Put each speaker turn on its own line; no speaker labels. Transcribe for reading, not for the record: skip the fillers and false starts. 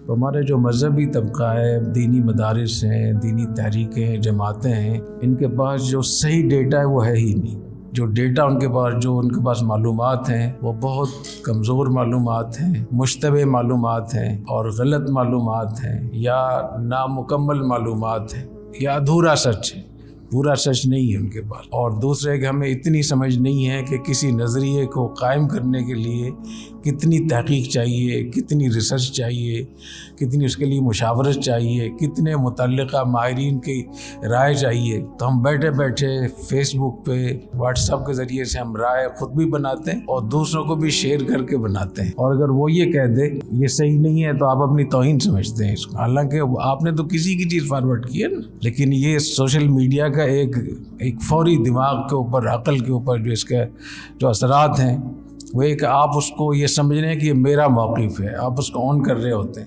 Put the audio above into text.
तो हमारे जो मजहबी तबका है, दीनी मदारिस हैं, दीनी तहरीकें, जमातें हैं, इनके पास जो सही डेटा है वो है ही नहीं। जो डेटा उनके पास मालूमात हैं वो बहुत कमज़ोर मालूमात हैं, मुश्तबे मालूमात हैं और गलत मालूमात हैं या नामुकम्मल मालूमात हैं या अधूरा सच है, पूरा सच नहीं है उनके पास। और दूसरे कि हमें इतनी समझ नहीं है कि किसी नज़रिए को कायम करने के लिए कितनी तहकीक चाहिए, कितनी रिसर्च चाहिए, कितनी उसके लिए मुशावरत चाहिए, कितने मुतल्लिका माहिरीन की राय चाहिए। तो हम बैठे बैठे फेसबुक पे, व्हाट्सएप के ज़रिए से हम राय ख़ुद भी बनाते हैं और दूसरों को भी शेयर करके बनाते हैं। और अगर वो ये कह दे ये सही नहीं है तो आप अपनी तौहीन समझते हैं इसको, हालांकि आपने तो किसी की चीज़ फॉरवर्ड की है ना। लेकिन ये सोशल मीडिया का एक फौरी दिमाग के ऊपर, अक़ल के ऊपर जो इसके जो असरात हैं वो एक, आप उसको ये समझ रहे हैं कि ये मेरा मौक़िफ़ है, आप उसको ऑन कर रहे होते हैं।